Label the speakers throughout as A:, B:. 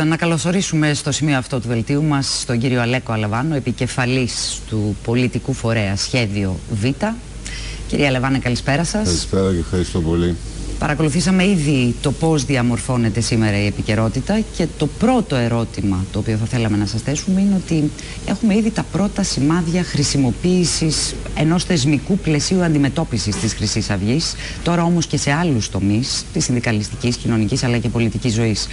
A: Να καλωσορίσουμε στο σημείο αυτό του δελτίου μας τον κύριο Αλέκο Αλαβάνο, επικεφαλής του πολιτικού φορέα Σχέδιο Β. Κύριε Αλαβάνε, καλησπέρα σας.
B: Καλησπέρα και ευχαριστώ πολύ.
A: Παρακολουθήσαμε ήδη το πώς διαμορφώνεται σήμερα η επικαιρότητα και το πρώτο ερώτημα το οποίο θα θέλαμε να σας θέσουμε είναι ότι έχουμε ήδη τα πρώτα σημάδια χρησιμοποίησης ενός θεσμικού πλαισίου αντιμετώπισης της Χρυσής Αυγής, τώρα όμως και σε άλλους τομείς της συνδικαλιστικής, κοινωνικής αλλά και πολιτικής ζωής.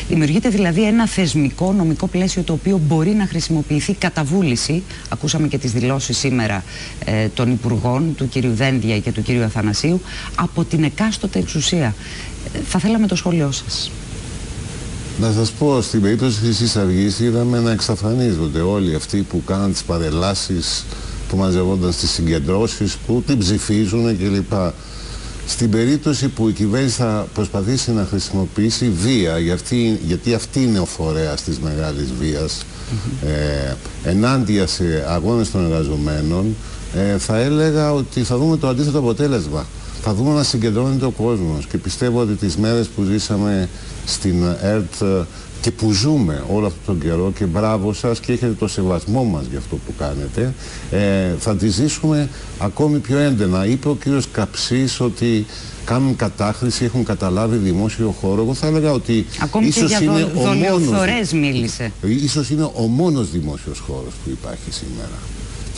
A: Δημιουργείται δηλαδή ένα θεσμικό νομικό πλαίσιο το οποίο μπορεί να χρησιμοποιηθεί κατά βούληση. Ακούσαμε και τις δηλώσεις σήμερα των Υπουργών, του κύριου Δένδια και του κύριου Αθανασίου, από την εκάστοτε εξουσία. Θα θέλαμε το σχόλιο σας.
B: Να σας πω, στην περίπτωση της Χρυσής Αυγής είδαμε να εξαφανίζονται όλοι αυτοί που κάναν τις παρελάσεις, που μαζευόνταν στις συγκεντρώσεις, που την ψηφίζουν κλπ. Στην περίπτωση που η κυβέρνηση θα προσπαθήσει να χρησιμοποιήσει βία, γιατί αυτή είναι ο φορέας της μεγάλης βίας, ενάντια σε αγώνες των εργαζομένων, θα έλεγα ότι θα δούμε το αντίθετο αποτέλεσμα. Θα δούμε να συγκεντρώνεται ο κόσμος και πιστεύω ότι τις μέρες που ζήσαμε στην ΕΡΤ και που ζούμε όλο αυτόν τον καιρό, και μπράβο σας και έχετε το σεβασμό μας για αυτό που κάνετε, θα τις ζήσουμε ακόμη πιο έντονα. Είπε ο κύριος Καψής ότι κάνουν κατάχρηση, έχουν καταλάβει δημόσιο χώρο. Εγώ θα έλεγα ότι
A: ακόμη
B: ίσως
A: και για δολιοφθορές μίλησε.
B: Ίσως είναι ο μόνος δημόσιος χώρος που υπάρχει σήμερα.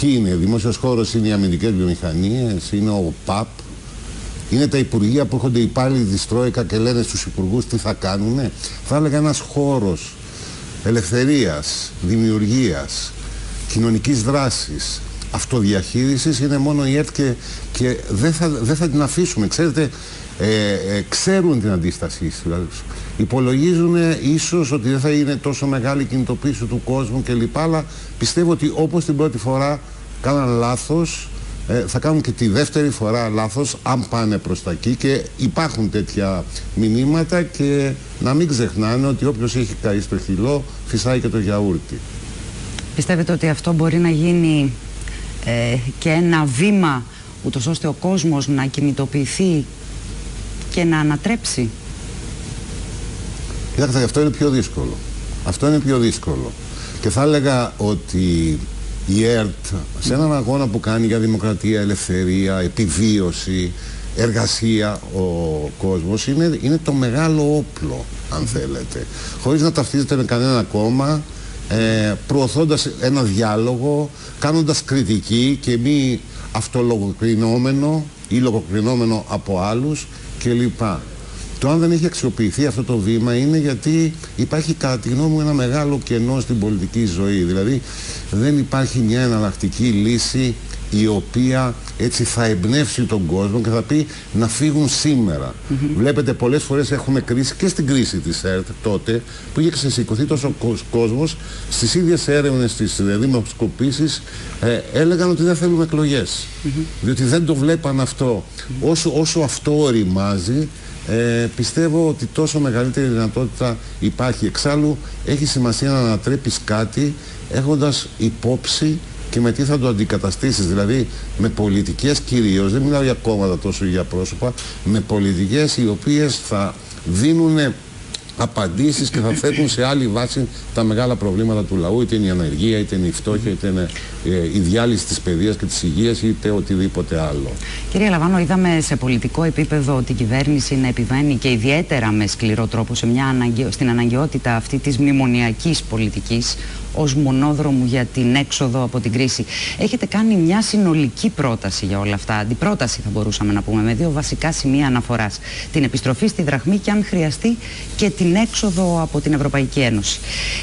B: Τι είναι, δημόσιος χώρος είναι οι αμυντικές βιομηχανίες, είναι ο ΠΑΠ, είναι τα υπουργεία που έρχονται οι υπάλληλοι της Τρόικα και λένε στους υπουργούς τι θα κάνουνε. Θα έλεγα ένας χώρος ελευθερίας, δημιουργίας, κοινωνικής δράσης, αυτοδιαχείρισης είναι μόνο η ΕΡΤ και δεν θα την αφήσουμε. Ξέρετε, ξέρουν την αντίστασή τους. Υπολογίζουν ίσως ότι δεν θα είναι τόσο μεγάλη η κινητοποίηση του κόσμου κλπ. Αλλά πιστεύω ότι όπως την πρώτη φορά κάναν λάθος, θα κάνουν και τη δεύτερη φορά λάθος αν πάνε προς τα εκεί, και υπάρχουν τέτοια μηνύματα, και να μην ξεχνάνε ότι όποιος έχει καεί στο χυλό φυσάει και το γιαούρτι.
A: Πιστεύετε ότι αυτό μπορεί να γίνει και ένα βήμα ούτως ώστε ο κόσμος να κινητοποιηθεί και να ανατρέψει?
B: Κοιτάξτε, αυτό είναι πιο δύσκολο. Αυτό είναι πιο δύσκολο. Και θα έλεγα ότι η ΕΡΤ σε έναν αγώνα που κάνει για δημοκρατία, ελευθερία, επιβίωση, εργασία ο κόσμος είναι το μεγάλο όπλο, αν θέλετε. Χωρίς να ταυτίζεται με κανένα κόμμα, προωθώντας ένα διάλογο, κάνοντας κριτική και μη αυτολογοκρινόμενο ή λογοκρινόμενο από άλλους κλπ. Το αν δεν έχει αξιοποιηθεί αυτό το βήμα είναι γιατί υπάρχει, κατά τη γνώμη μου, ένα μεγάλο κενό στην πολιτική ζωή. Δηλαδή δεν υπάρχει μια εναλλακτική λύση η οποία έτσι θα εμπνεύσει τον κόσμο και θα πει να φύγουν σήμερα. Βλέπετε, πολλές φορές έχουμε κρίση, και στην κρίση της ΕΡΤ τότε που είχε ξεσηκωθεί τόσο κόσμος, στις ίδιες έρευνες, στις δημοσκοπήσεις έλεγαν ότι δεν θέλουμε εκλογές, διότι δεν το βλέπαν αυτό. Όσο αυτό οριμάζει, πιστεύω ότι τόσο μεγαλύτερη δυνατότητα υπάρχει. Εξάλλου έχει σημασία να ανατρέπεις κάτι έχοντας υπόψη και με τι θα το αντικαταστήσεις. Δηλαδή με πολιτικές κυρίως, δεν μιλάω για κόμματα τόσο για πρόσωπα, με πολιτικές οι οποίες θα δίνουν απαντήσεις και θα θέτουν σε άλλη βάση τα μεγάλα προβλήματα του λαού, είτε είναι η ανεργία, είτε είναι η φτώχεια, είτε είναι η διάλυση της παιδείας και της υγείας, είτε οτιδήποτε άλλο.
A: Κύριε Αλαβάνο, είδαμε σε πολιτικό επίπεδο την κυβέρνηση να επιβαίνει και ιδιαίτερα με σκληρό τρόπο στην αναγκαιότητα αυτή της μνημονιακής πολιτικής ως μονόδρομου για την έξοδο από την κρίση. Έχετε κάνει μια συνολική πρόταση για όλα αυτά, αντιπρόταση θα μπορούσαμε να πούμε, με δύο βασικά σημεία αναφοράς. Την επιστροφή στη δραχμή και, αν χρειαστεί, και την έξοδο από την Ευρωπαϊκή Ένωση.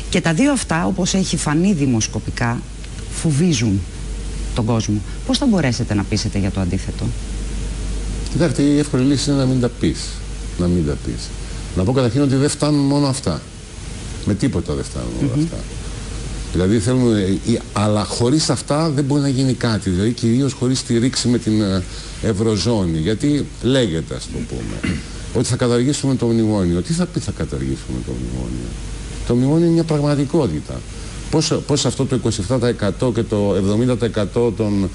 A: Και τα δύο αυτά, όπως έχει φανεί δημοσκοπικά, φοβίζουν τον κόσμο. Πώς θα μπορέσετε να πείσετε για το αντίθετο?
B: Κοιτάξτε, η εύκολη λύση είναι να μην τα πεις. Να πω καταρχήν ότι δεν φτάνουν μόνο αυτά. Με τίποτα δεν φτάνουν όλα αυτά. Δηλαδή θέλουμε, αλλά χωρίς αυτά δεν μπορεί να γίνει κάτι. Δηλαδή κυρίως χωρίς τη ρήξη με την Ευρωζώνη. Γιατί λέγεται, ας το πούμε, ότι θα καταργήσουμε το μνημόνιο. Τι θα πει θα καταργήσουμε το μνημόνιο? Το μνημόνιο είναι μια πραγματικότητα. Πώς αυτό το 27% και το 70% των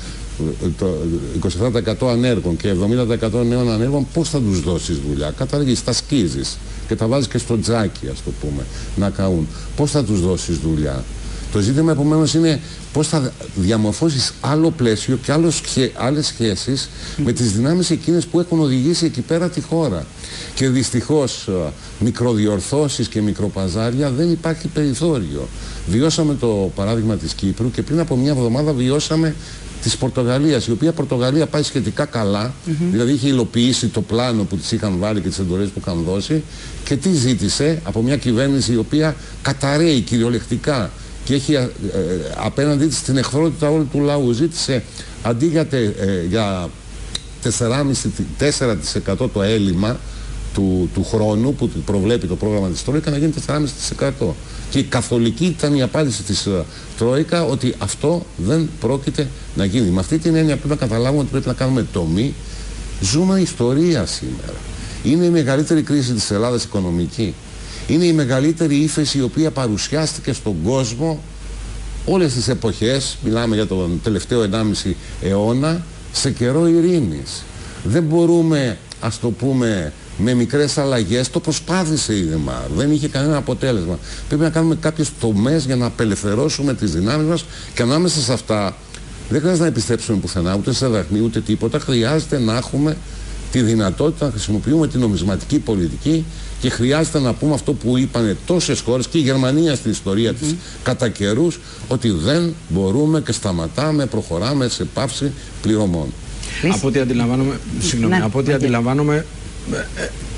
B: 27% ανέργων και 70% νέων ανέργων, πώς θα τους δώσεις δουλειά? Καταργείς, τα σκίζεις. και τα βάζεις και στο τζάκι, ας το πούμε, να καούν. Πώς θα τους δώσεις δουλειά? Το ζήτημα επομένως είναι πώς θα διαμορφώσεις άλλο πλαίσιο και άλλες σχέσεις με τις δυνάμεις εκείνες που έχουν οδηγήσει εκεί πέρα τη χώρα. Και δυστυχώς μικροδιορθώσεις και μικροπαζάρια δεν υπάρχει περιθώριο. Βιώσαμε το παράδειγμα της Κύπρου και πριν από μια εβδομάδα βιώσαμε της Πορτογαλίας, η οποία Πορτογαλία πάει σχετικά καλά, δηλαδή είχε υλοποιήσει το πλάνο που της είχαν βάλει και τις εντολές που είχαν δώσει, και τι ζήτησε από μια κυβέρνηση η οποία καταραίει κυριολεκτικά και έχει απέναντί της την εχθρότητα όλου του λαού. Ζήτησε αντί για 4% το έλλειμμα του χρόνου που προβλέπει το πρόγραμμα της Τρόικα να γίνει 4,5%. Και η καθολική ήταν η απάντηση της Τρόικα ότι αυτό δεν πρόκειται να γίνει. Με αυτή την έννοια πρέπει να καταλάβουμε ότι πρέπει να κάνουμε τομή. Ζούμε ιστορία σήμερα. Είναι η μεγαλύτερη κρίση της Ελλάδας οικονομική. Είναι η μεγαλύτερη ύφεση η οποία παρουσιάστηκε στον κόσμο όλες τις εποχές, μιλάμε για τον τελευταίο 1,5 αιώνα, σε καιρό ειρήνης. Δεν μπορούμε, ας το πούμε, με μικρές αλλαγές, το προσπάθησε η ΔΕΜΑΡ, δεν είχε κανένα αποτέλεσμα. Πρέπει να κάνουμε κάποιες τομές για να απελευθερώσουμε τις δυνάμεις μας και ανάμεσα σε αυτά δεν χρειάζεται να επιστρέψουμε πουθενά, ούτε σε δραχμή ούτε τίποτα. Χρειάζεται να έχουμε τη δυνατότητα να χρησιμοποιούμε την νομισματική πολιτική και χρειάζεται να πούμε αυτό που είπαν τόσες χώρες και η Γερμανία στην ιστορία της κατά καιρούς, ότι δεν μπορούμε και σταματάμε, προχωράμε σε πάυση πληρωμών.
C: Από ό,τι αντιλαμβάνομαι, συγγνώμη, από ό,τι αντιλαμβάνομαι,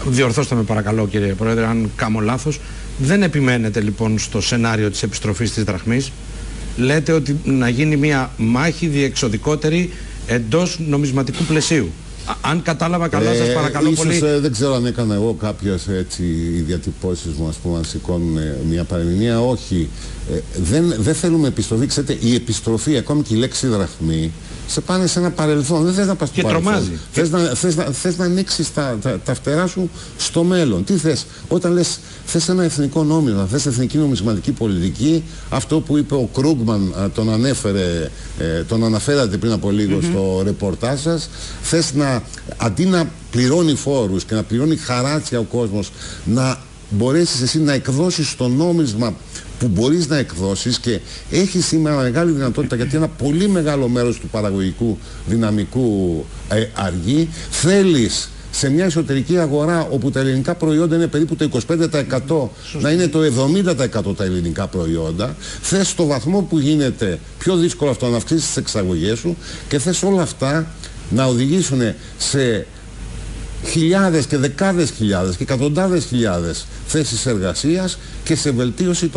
C: διορθώστε με παρακαλώ κύριε Πρόεδρε αν κάνω λάθος, δεν επιμένετε λοιπόν στο σενάριο της επιστροφής της δραχμής. Λέτε ότι να γίνει μια μάχη διεξοδικότερη εντός νομισματικού πλαισίου. Αν κατάλαβα καλά, σας παρακαλώ
B: ίσως,
C: πολύ.
B: Δεν ξέρω αν έκανα εγώ κάποιες έτσι οι διατυπώσεις μου, ας πούμε, αν σηκώνουν μια παρεμηνία. Όχι. Δεν θέλουμε επιστροφή. Ξέρετε, η επιστροφή, ακόμη και η λέξη δραχμή, σε πάνε σε ένα παρελθόν. Δεν θες να πας στο παρελθόν. Θες να ανοίξεις τα φτερά σου στο μέλλον. Τι θες? Όταν λες θες ένα εθνικό νόμισμα, θες εθνική νομισματική πολιτική, αυτό που είπε ο Κρούγκμαν, τον αναφέρατε πριν από λίγο στο ρεπορτάζ σας, θες να, αντί να πληρώνει φόρους και να πληρώνει χαράτσια ο κόσμος, να μπορέσεις εσύ να εκδώσεις το νόμισμα που μπορείς να εκδώσεις, και έχει σήμερα μεγάλη δυνατότητα γιατί ένα πολύ μεγάλο μέρος του παραγωγικού δυναμικού αργεί. Θέλεις σε μια εσωτερική αγορά όπου τα ελληνικά προϊόντα είναι περίπου το 25%, να είναι το 70% τα ελληνικά προϊόντα. Θες στο βαθμό που γίνεται πιο δύσκολο αυτό να αυξήσεις τις εξαγωγές σου, και θες όλα αυτά να οδηγήσουν σε χιλιάδες και δεκάδες χιλιάδες και εκατοντάδες χιλιάδες θέσεις εργασίας και σε βελτίωση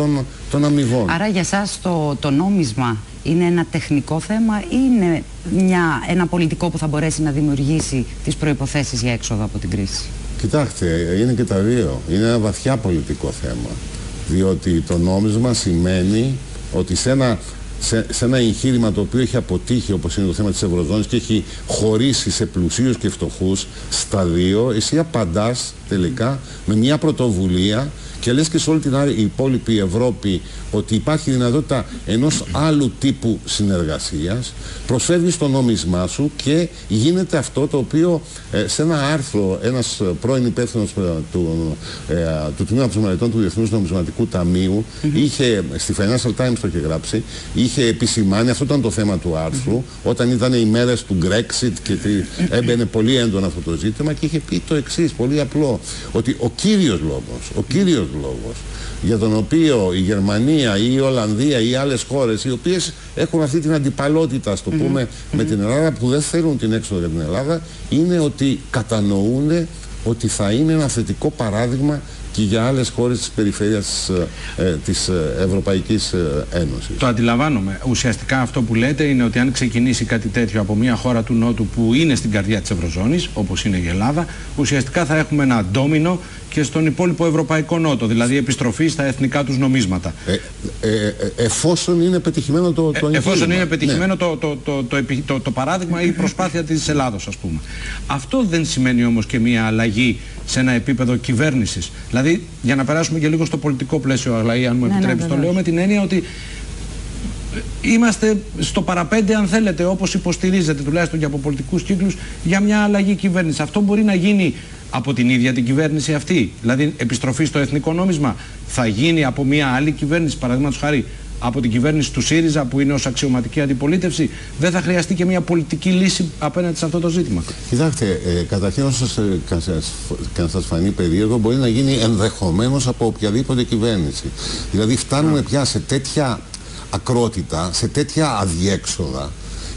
B: των αμοιβών.
A: Άρα για σας το νόμισμα είναι ένα τεχνικό θέμα ή είναι ένα πολιτικό που θα μπορέσει να δημιουργήσει τις προϋποθέσεις για έξοδο από την κρίση?
B: Κοιτάξτε, είναι και τα δύο. Είναι ένα βαθιά πολιτικό θέμα. Διότι το νόμισμα σημαίνει ότι σε ένα εγχείρημα το οποίο έχει αποτύχει, όπως είναι το θέμα της Ευρωζώνης, και έχει χωρίσει σε πλουσίους και φτωχούς στα δύο, εσύ απαντάς τελικά με μια πρωτοβουλία και λες και σε όλη την υπόλοιπη Ευρώπη ότι υπάρχει δυνατότητα ενός άλλου τύπου συνεργασίας, προσφεύγεις το νόμισμά σου και γίνεται αυτό το οποίο σε ένα άρθρο ένας πρώην υπεύθυνος του Τμήματος Μελετών του Διεθνούς Νομισματικού Ταμείου είχε, στη Financial Times το είχε γράψει, είχε επισημάνει, αυτό ήταν το θέμα του άρθρου, όταν ήταν οι μέρες του Brexit και έμπαινε πολύ έντονα αυτό το ζήτημα, και είχε πει το εξής, πολύ απλό, ότι ο κύριος λόγος για τον οποίο η Γερμανία ή η Ολλανδία ή άλλες χώρες οι οποίες έχουν αυτή την αντιπαλότητα, ας το πούμε, με την Ελλάδα, που δεν θέλουν την έξοδο για την Ελλάδα, είναι ότι κατανοούν ότι θα είναι ένα θετικό παράδειγμα και για άλλες χώρες της περιφέρειας της Ευρωπαϊκής Ένωσης.
C: Το αντιλαμβάνομαι. Ουσιαστικά αυτό που λέτε είναι ότι αν ξεκινήσει κάτι τέτοιο από μια χώρα του Νότου που είναι στην καρδιά της Ευρωζώνης, όπως είναι η Ελλάδα, ουσιαστικά θα έχουμε ένα ντόμινο και στον υπόλοιπο Ευρωπαϊκό Νότο, δηλαδή επιστροφή στα εθνικά τους νομίσματα.
B: Εφόσον είναι πετυχημένο το εγχείρημα. Εφόσον είναι
C: πετυχημένο το παράδειγμα ή η προσπάθεια της Ελλάδος, ας πούμε. Αυτό δεν σημαίνει όμως και μια αλλαγή σε ένα επίπεδο κυβέρνησης. Δηλαδή, για να περάσουμε και λίγο στο πολιτικό πλαίσιο, Αγλαή, αν μου επιτρέπεις, το λέω με την έννοια ότι είμαστε στο παραπέντε, αν θέλετε, όπως υποστηρίζετε, τουλάχιστον και από πολιτικούς κύκλους, για μια αλλαγή κυβέρνηση. Αυτό μπορεί να γίνει Από την ίδια την κυβέρνηση αυτή. Δηλαδή, επιστροφή στο εθνικό νόμισμα θα γίνει από μια άλλη κυβέρνηση, παραδείγματος χάρη από την κυβέρνηση του ΣΥΡΙΖΑ που είναι ως αξιωματική αντιπολίτευση. Δεν θα χρειαστεί και μια πολιτική λύση απέναντι σε αυτό το ζήτημα?
B: Κοιτάξτε, καταρχήν όσο και να σας φανεί περίεργο, μπορεί να γίνει ενδεχομένως από οποιαδήποτε κυβέρνηση. Δηλαδή φτάνουμε πια σε τέτοια ακρότητα, σε τέτοια αδιέξοδα.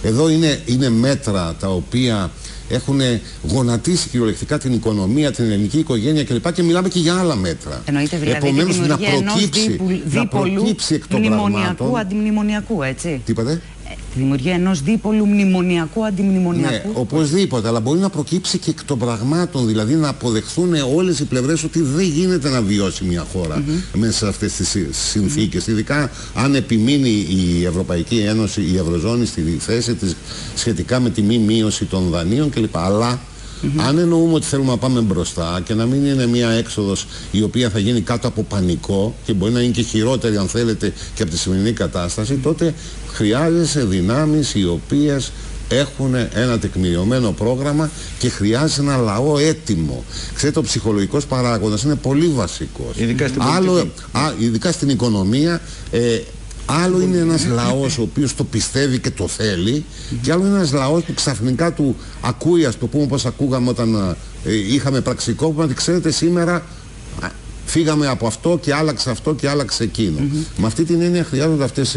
B: Εδώ είναι μέτρα τα οποία έχουν γονατίσει κυριολεκτικά την οικονομία, την ελληνική οικογένεια κλπ. Και μιλάμε και για άλλα μέτρα.
A: Εννοείται δηλαδή
B: επομένως,
A: τη δημιουργία ενός δίπολου μνημονιακού αντιμνημονιακού, έτσι.
B: Τι είπατε?
A: Τη δημιουργία ενός δίπολου μνημονιακού αντιμνημονιακού.
B: Ναι, οπωσδήποτε, αλλά μπορεί να προκύψει και εκ των πραγμάτων, δηλαδή να αποδεχθούν όλες οι πλευρές ότι δεν γίνεται να βιώσει μια χώρα μέσα σε αυτές τις συνθήκες. Ειδικά αν επιμείνει η Ευρωπαϊκή Ένωση, η Ευρωζώνη στη θέση της σχετικά με τη μη μείωση των δανείων κλπ. Αλλά αν εννοούμε ότι θέλουμε να πάμε μπροστά και να μην είναι μια έξοδος η οποία θα γίνει κάτω από πανικό και μπορεί να είναι και χειρότερη αν θέλετε και από τη σημερινή κατάσταση, τότε χρειάζεσαι δυνάμεις οι οποίες έχουν ένα τεκμηριωμένο πρόγραμμα και χρειάζεται ένα λαό έτοιμο. Ξέρετε, ο ψυχολογικός παράγοντας είναι πολύ βασικός. Ειδικά στην οικονομία. Άλλο είναι ένας λαός ο οποίος το πιστεύει και το θέλει και άλλο είναι ένας λαός που ξαφνικά του ακούει, ας το πούμε όπως ακούγαμε όταν είχαμε πραξικόπημα, ότι ξέρετε σήμερα φύγαμε από αυτό και άλλαξε αυτό και άλλαξε εκείνο. Με αυτή την έννοια χρειάζονται αυτές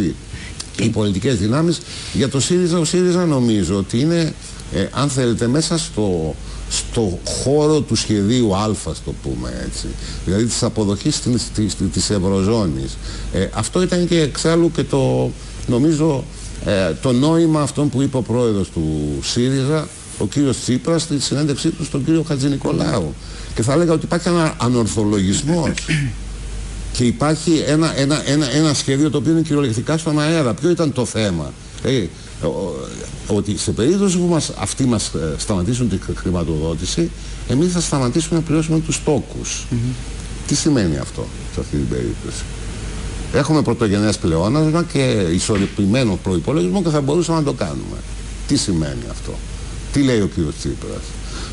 B: οι πολιτικές δυνάμεις. Για το ΣΥΡΙΖΑ, ο ΣΥΡΙΖΑ νομίζω ότι είναι, αν θέλετε, μέσα στο χώρο του σχεδίου Α, το πούμε έτσι, δηλαδή της αποδοχής της Ευρωζώνης. Αυτό ήταν και εξάλλου και νομίζω το νόημα αυτόν που είπε ο πρόεδρος του ΣΥΡΙΖΑ, ο κύριος Τσίπρας, στη συνέντευξή του στον κύριο Χατζηνικολάου. Και θα έλεγα ότι υπάρχει ένα ανορθολογισμός και υπάρχει ένα σχέδιο το οποίο είναι κυριολεκτικά στον αέρα. Ποιο ήταν το θέμα? Ότι σε περίπτωση που αυτοί μας σταματήσουν τη χρηματοδότηση, εμείς θα σταματήσουμε να πληρώσουμε τους τόκους. Τι σημαίνει αυτό σε αυτή την περίπτωση? Έχουμε πρωτογενές πλεόνασμα και ισορροπημένο προϋπολογισμό και θα μπορούσαμε να το κάνουμε. Τι σημαίνει αυτό? Τι λέει ο κύριος Τσίπρας?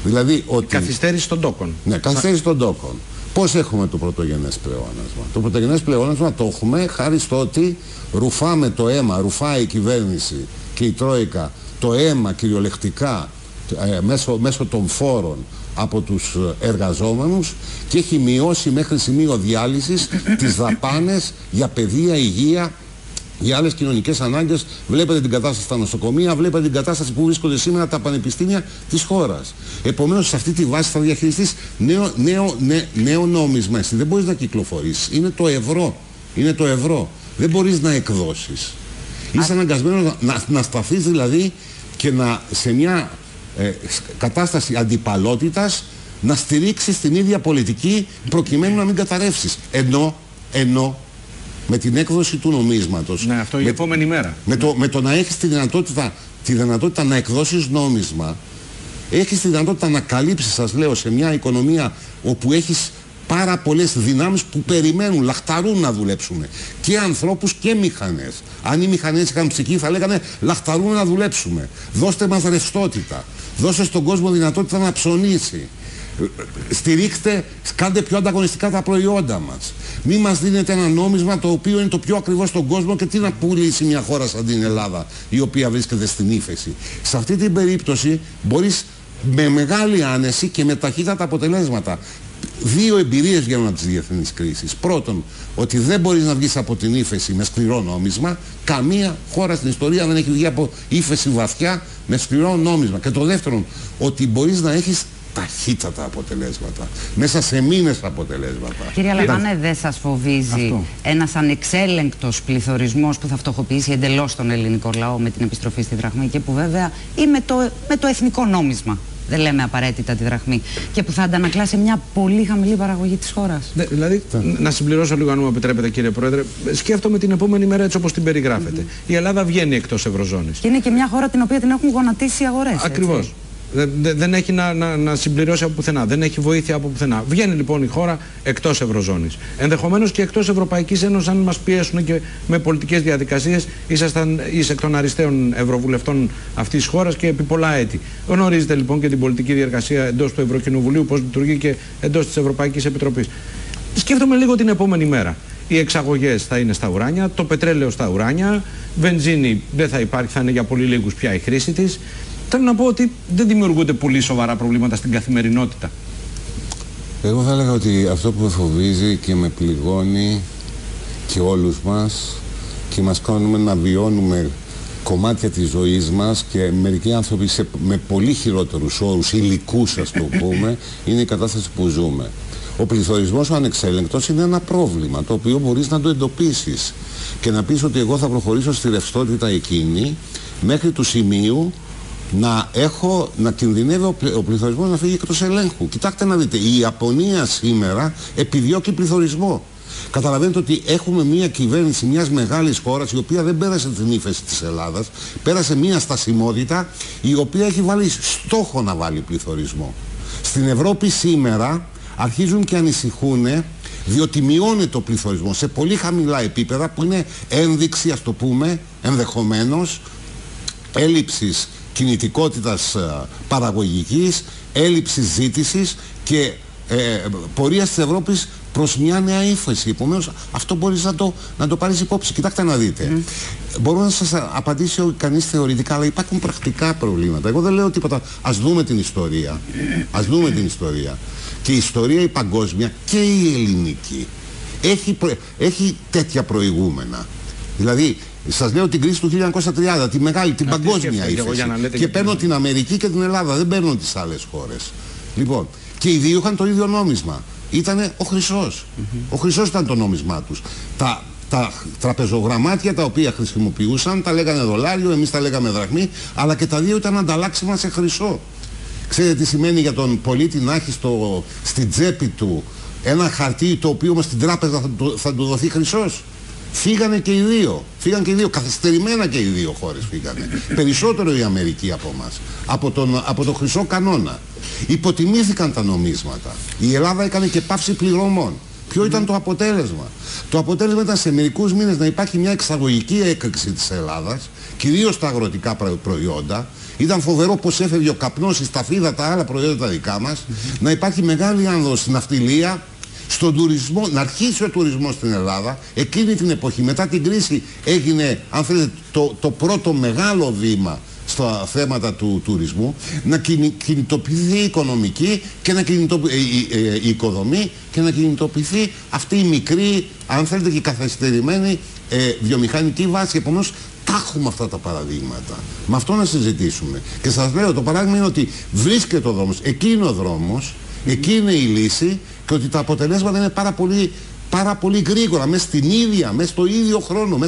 B: Δηλαδή ότι...
C: Καθυστέρηση των τόκων.
B: Ναι, καθυστέρηση των τόκων. Πώς έχουμε το πρωτογενές πλεόνασμα? Το πρωτογενές πλεόνασμα το έχουμε χάρη στο ότι ρουφάμε το αίμα, ρουφάει η κυβέρνηση και η Τρόικα το αίμα κυριολεκτικά μέσω των φόρων από τους εργαζόμενους και έχει μειώσει μέχρι σημείο διάλυσης τις δαπάνες για παιδεία, υγεία, για άλλες κοινωνικές ανάγκες. Βλέπετε την κατάσταση στα νοσοκομεία, βλέπετε την κατάσταση που βρίσκονται σήμερα τα πανεπιστήμια της χώρας. Επομένως, σε αυτή τη βάση θα διαχειριστείς νέο νόμισμα. Εσύ δεν μπορείς να κυκλοφορήσεις. Είναι το ευρώ. Είναι το ευρώ. Δεν μπορείς να εκδώσεις. Είσαι αναγκασμένος να σταθείς δηλαδή και σε μια κατάσταση αντιπαλότητας να στηρίξεις την ίδια πολιτική προκειμένου να μην καταρρεύσεις. Ενώ με την έκδοση του νομίσματος,
C: ναι, αυτό η επόμενη μέρα.
B: Με το να έχεις τη δυνατότητα να εκδώσεις νόμισμα, έχεις τη δυνατότητα να καλύψεις, σας λέω, σε μια οικονομία όπου έχεις πάρα πολλές δυνάμεις που περιμένουν, λαχταρούν να δουλέψουν. Και ανθρώπους και μηχανές. Αν οι μηχανές είχαν ψυχή θα λέγανε λαχταρούν να δουλέψουμε. Δώστε μας ρευστότητα. Δώστε στον κόσμο δυνατότητα να ψωνίσει. Στηρίξτε, κάντε πιο ανταγωνιστικά τα προϊόντα μας. Μη μας δίνετε ένα νόμισμα το οποίο είναι το πιο ακριβό στον κόσμο και τι να πουλήσει μια χώρα σαν την Ελλάδα η οποία βρίσκεται στην ύφεση. Σε αυτή την περίπτωση μπορείς με μεγάλη άνεση και με ταχύτατα αποτελέσματα. Δύο εμπειρίες βγαίνουν από τις διεθνείς κρίσεις. Πρώτον, ότι δεν μπορείς να βγεις από την ύφεση με σκληρό νόμισμα. Καμία χώρα στην ιστορία δεν έχει βγει από ύφεση βαθιά με σκληρό νόμισμα. Και το δεύτερον, ότι μπορείς να έχεις ταχύτατα αποτελέσματα. Μέσα σε μήνες αποτελέσματα.
A: Κύριε Λαβάνε, δεν σας φοβίζει ένας ανεξέλεγκτος πληθωρισμός που θα φτωχοποιήσει εντελώς τον ελληνικό λαό με την επιστροφή στη δραχμή και που βέβαια ή με το εθνικό νόμισμα? Δεν λέμε απαραίτητα τη δραχμή. Και που θα αντανακλάσει σε μια πολύ χαμηλή παραγωγή της χώρας. Ναι,
C: δηλαδή, να συμπληρώσω λίγο, αν μου επιτρέπετε, κύριε Πρόεδρε, σκέφτομαι την επόμενη μέρα έτσι όπως την περιγράφετε. Η Ελλάδα βγαίνει εκτός Ευρωζώνης.
A: Και είναι και μια χώρα την οποία την έχουν γονατίσει οι αγορές.
C: Ακριβώς. Δεν έχει να συμπληρώσει από πουθενά. Δεν έχει βοήθεια από πουθενά. Βγαίνει λοιπόν η χώρα εκτός Ευρωζώνης. Ενδεχομένως και εκτός Ευρωπαϊκής Ένωσης, αν μας πιέσουν και με πολιτικές διαδικασίες. Ήσασταν εκ των αριστείων ευρωβουλευτών αυτής της χώρας και επί πολλά έτη. Γνωρίζετε λοιπόν και την πολιτική διεργασία εντός του Ευρωκοινοβουλίου, πώς λειτουργεί και εντός της Ευρωπαϊκής Επιτροπής. Σκέφτομαι λίγο την επόμενη μέρα. Οι εξαγωγές θα είναι στα ουράνια, το πετρέλαιο στα ουράνια, βενζίνη δεν θα υπάρχει, θα είναι για πολύ λίγους πια η χρήση της. Θέλω να πω ότι δεν δημιουργούνται πολύ σοβαρά προβλήματα στην καθημερινότητα.
B: Εγώ θα έλεγα ότι αυτό που με φοβίζει και με πληγώνει και όλους μας και μας κάνουμε να βιώνουμε κομμάτια της ζωής μας και μερικοί άνθρωποι με πολύ χειρότερους όρους, υλικούς ας το πούμε, είναι η κατάσταση που ζούμε. Ο πληθωρισμός ο ανεξέλεγκτος είναι ένα πρόβλημα το οποίο μπορείς να το εντοπίσεις και να πεις ότι εγώ θα προχωρήσω στη ρευστότητα εκείνη μέχρι του σημείου να κινδυνεύει ο πληθωρισμός να φύγει εκτός ελέγχου. Κοιτάξτε να δείτε, η Ιαπωνία σήμερα επιδιώκει πληθωρισμό. Καταλαβαίνετε ότι έχουμε μια κυβέρνηση μιας μεγάλης χώρας η οποία δεν πέρασε την ύφεση της Ελλάδας, πέρασε μια στασιμότητα η οποία έχει βάλει στόχο να βάλει πληθωρισμό. Στην Ευρώπη σήμερα αρχίζουν και ανησυχούν διότι μειώνεται ο πληθωρισμός σε πολύ χαμηλά επίπεδα που είναι ένδειξη, ας το πούμε, ενδεχομένως έλλειψης κινητικότητας παραγωγικής, έλλειψης ζήτησης και πορεία της Ευρώπης προς μια νέα ύφεση. Επομένως αυτό μπορείς να το πάρεις υπόψη. Κοιτάξτε να δείτε. Μπορώ να σας απαντήσει κανείς θεωρητικά, αλλά υπάρχουν πρακτικά προβλήματα. Εγώ δεν λέω τίποτα. Ας δούμε την ιστορία. Ας δούμε την ιστορία. Και η ιστορία η παγκόσμια και η ελληνική έχει τέτοια προηγούμενα. Δηλαδή, σας λέω την κρίση του 1930, τη μεγάλη, την παγκόσμια ύφεση. Και παίρνω την Αμερική και την Ελλάδα, δεν παίρνω τις άλλες χώρες. Λοιπόν, και οι δύο είχαν το ίδιο νόμισμα. Ήτανε ο χρυσός. Ο χρυσός ήταν το νόμισμά τους. Τα τραπεζογραμμάτια τα οποία χρησιμοποιούσαν τα λέγανε δολάριο, εμείς τα λέγαμε δραχμή, αλλά και τα δύο ήταν ανταλλάξιμα σε χρυσό. Ξέρετε τι σημαίνει για τον πολίτη να έχει στην τσέπη του ένα χαρτί το οποίο όμως στην τράπεζα θα του δοθεί χρυσός? Φύγανε και οι δύο. Καθυστερημένα και οι δύο χώρες φύγανε. Περισσότερο η Αμερική από εμάς. Από το χρυσό κανόνα. Υποτιμήθηκαν τα νομίσματα. Η Ελλάδα έκανε και πάυση πληρωμών. Ποιο ήταν το αποτέλεσμα? Το αποτέλεσμα ήταν σε μερικούς μήνες να υπάρχει μια εξαγωγική έκρηξη της Ελλάδας, κυρίως τα αγροτικά προϊόντα. Ήταν φοβερό πως έφευγε ο καπνός, η σταφίδα, τα άλλα προϊόντα τα δικά μας. Να υπάρχει μεγάλη άνοδος στην ναυτιλία, στον τουρισμό, να αρχίσει ο τουρισμός στην Ελλάδα. Εκείνη την εποχή, μετά την κρίση, έγινε, αν θέλετε, το πρώτο μεγάλο βήμα στα θέματα του τουρισμού, να κινητοποιηθεί η οικονομική και η οικοδομή και να κινητοποιηθεί αυτή η μικρή, αν θέλετε, και καθυστερημένη βιομηχανική βάση. Επομένως, τα έχουμε αυτά τα παραδείγματα. Με αυτό να συζητήσουμε. Και σας λέω, το παράδειγμα είναι ότι βρίσκεται ο δρόμος, εκεί είναι ο δρόμος, εκεί είναι η λύση και ότι τα αποτελέσματα είναι πάρα πολύ γρήγορα, μέσα στο ίδιο χρόνο,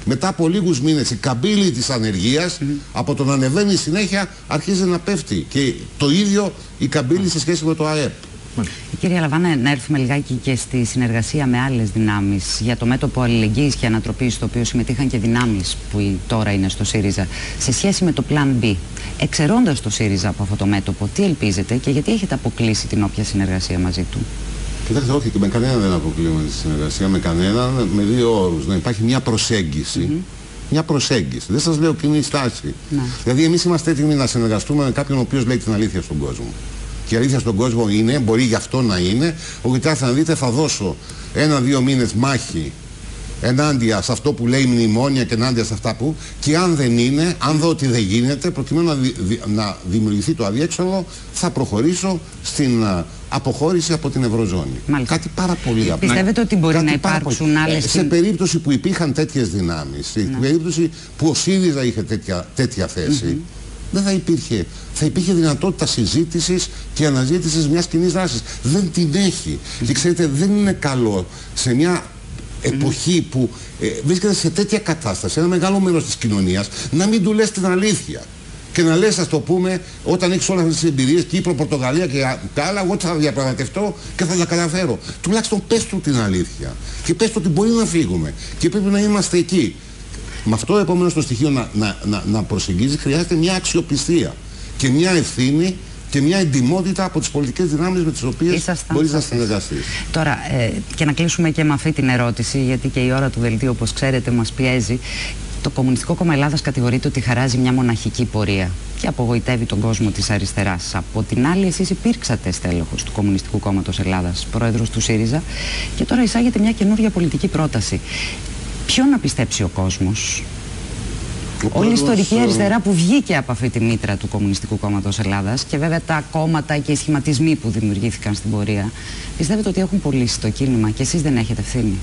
B: μετά από λίγους μήνες η καμπύλη της ανεργίας από το να ανεβαίνει συνέχεια αρχίζει να πέφτει και το ίδιο η καμπύλη σε σχέση με το ΑΕΠ.
A: Κύριε Λαβάνα, να έρθουμε λιγάκι και στη συνεργασία με άλλες δυνάμεις για το μέτωπο αλληλεγγύης και ανατροπής, στο οποίο συμμετείχαν και δυνάμεις που τώρα είναι στο ΣΥΡΙΖΑ, σε σχέση με το Plan B. Εξαιρώντας το ΣΥΡΙΖΑ από αυτό το μέτωπο, τι ελπίζετε και γιατί έχετε αποκλείσει την όποια συνεργασία μαζί του?
B: Κοιτάξτε, όχι, και με κανέναν δεν αποκλείουμε τη συνεργασία, με κανέναν, με δύο όρους. Να υπάρχει μια προσέγγιση. Μια προσέγγιση. Δεν σας λέω κοινή στάση. Δηλαδή, εμείς είμαστε έτοιμοι να συνεργαστούμε με κάποιον ο οποίος λέει την αλήθεια στον κόσμο. Και η αλήθεια στον κόσμο είναι, μπορεί γι' αυτό να είναι, ότι θα δείτε, θα δώσω 1-2 μήνες μάχη ενάντια σε αυτό που λέει μνημόνια και ενάντια σε αυτά που, και αν δεν είναι, αν δω ότι δεν γίνεται, προκειμένου να δημιουργηθεί το αδιέξοδο, θα προχωρήσω στην αποχώρηση από την Ευρωζώνη.
A: Μάλιστα.
B: Κάτι πάρα πολύ απλό.
A: Πιστεύετε ότι μπορεί να υπάρξουν άλλες...
B: Σε περίπτωση που υπήρχαν τέτοιες δυνάμεις, σε περίπτωση που ο ΣΥΡΙΖΑ είχε τέτοια θέση, δεν θα υπήρχε. Θα υπήρχε δυνατότητα συζήτησης και αναζήτησης μιας κοινής δράσης. Δεν την έχει. Και ξέρετε, δεν είναι καλό σε μια εποχή που βρίσκεται σε τέτοια κατάσταση, ένα μεγάλο μέρος της κοινωνίας, να μην του λες την αλήθεια. Και να λες, ας το πούμε, όταν έχεις όλες αυτές τις εμπειρίες, Κύπρο, Πορτογαλία και τα άλλα, εγώ θα διαπραγματευτώ και θα τα καταφέρω. Τουλάχιστον πες του την αλήθεια. Και πες του ότι μπορεί να φύγουμε. Και πρέπει να είμαστε εκεί. Με αυτό, επομένως, το στοιχείο να προσεγγίζει, χρειάζεται μια αξιοπιστία. και μια ευθύνη και μια εντιμότητα από τις πολιτικές δυνάμεις με τις οποίες μπορείς να συνεργαστείς.
A: Τώρα, και να κλείσουμε και με αυτή την ερώτηση, γιατί και η ώρα του δελτίου, όπως ξέρετε, μας πιέζει. Το Κομμουνιστικό Κόμμα Ελλάδας κατηγορείται ότι χαράζει μια μοναχική πορεία και απογοητεύει τον κόσμο της αριστεράς. Από την άλλη, εσείς υπήρξατε στέλεχος του Κομμουνιστικού Κόμματος Ελλάδας, πρόεδρος του ΣΥΡΙΖΑ, και τώρα εισάγετε μια καινούργια πολιτική πρόταση. Ποιον να πιστέψει ο κόσμος? Όλη η ιστορική αριστερά που βγήκε από αυτή τη μήτρα του Κομμουνιστικού Κόμματος Ελλάδας και βέβαια τα κόμματα και οι σχηματισμοί που δημιουργήθηκαν στην πορεία, πιστεύετε ότι έχουν πωλήσει το κίνημα και εσείς δεν έχετε ευθύνη?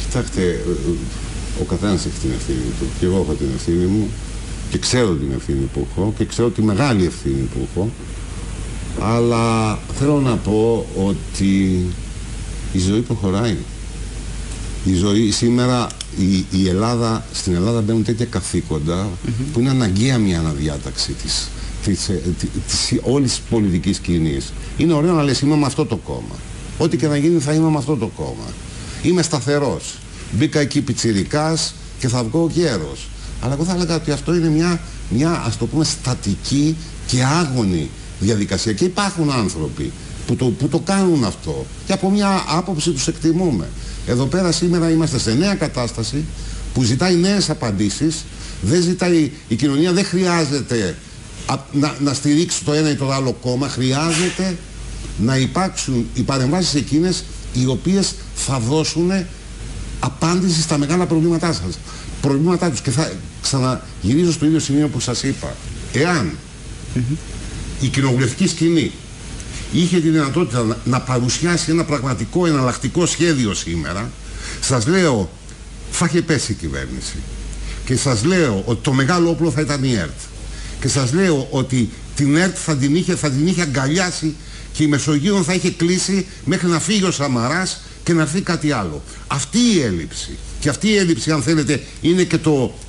B: Κοιτάξτε, ο καθένας έχει την ευθύνη του. Και εγώ έχω την ευθύνη μου και ξέρω την ευθύνη που έχω και ξέρω τη μεγάλη ευθύνη που έχω. Αλλά θέλω να πω ότι η ζωή προχωράει. Η ζωή σήμερα, στην Ελλάδα μπαίνουν τέτοια καθήκοντα που είναι αναγκαία μια αναδιάταξη της όλης της πολιτικής κοινής. Είναι ωραίο να λες είμαι με αυτό το κόμμα. Ό,τι και να γίνει θα είμαι με αυτό το κόμμα. Είμαι σταθερός. Μπήκα εκεί πιτσιρικάς και θα βγω γέρος. Αλλά εγώ θα έλεγα ότι αυτό είναι μια ας το πούμε στατική και άγωνη διαδικασία. Και υπάρχουν άνθρωποι που το κάνουν αυτό. Και από μια άποψη τους εκτιμούμε. Εδώ πέρα σήμερα είμαστε σε νέα κατάσταση που ζητάει νέες απαντήσεις. Η κοινωνία δεν χρειάζεται να στηρίξει το ένα ή το άλλο κόμμα. Χρειάζεται να υπάρξουν οι παρεμβάσεις εκείνες οι οποίες θα δώσουν απάντηση στα μεγάλα προβλήματά σας. Προβλήματά τους. Και θα ξαναγυρίζω στο ίδιο σημείο που σας είπα. Εάν η κοινοβουλευτική σκηνή είχε τη δυνατότητα να παρουσιάσει ένα πραγματικό εναλλακτικό σχέδιο σήμερα, σας λέω, θα είχε πέσει η κυβέρνηση. Και σας λέω ότι το μεγάλο όπλο θα ήταν η ΕΡΤ. Και σας λέω ότι την ΕΡΤ θα την είχε αγκαλιάσει και η Μεσογείο θα είχε κλείσει μέχρι να φύγει ο Σαμαράς και να έρθει κάτι άλλο. Αυτή η έλλειψη, και αυτή η έλλειψη αν θέλετε είναι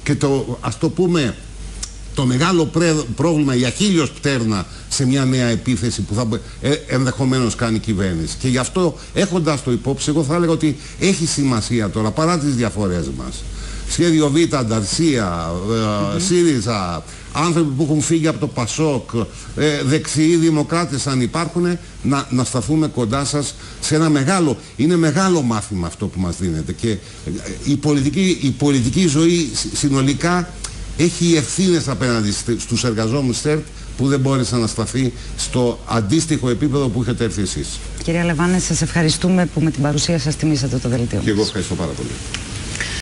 B: και το ας το πούμε το μεγάλο πρόβλημα, η αχίλιος πτέρνα σε μια νέα επίθεση που θα ενδεχομένως κάνει η κυβέρνηση. Και γι' αυτό, έχοντας το υπόψη, εγώ θα έλεγα ότι έχει σημασία τώρα, παρά τις διαφορές μας, σχέδιο Β, Ανταρσία, ΣΥΡΙΖΑ, άνθρωποι που έχουν φύγει από το ΠΑΣΟΚ, δεξιοί δημοκράτες αν υπάρχουν, να σταθούμε κοντά σας σε ένα είναι μεγάλο μάθημα αυτό που μας δίνεται. Και η πολιτική ζωή συνολικά έχει ευθύνες απέναντι στους εργαζόμενους της ΕΡΤ που δεν μπόρεσε να σταθεί στο αντίστοιχο επίπεδο που είχατε έρθει εσείς.
A: Κυρία Λεβάνε, σας ευχαριστούμε που με την παρουσία σας τιμήσατε το δελτίο.
B: Και εγώ ευχαριστώ πάρα πολύ.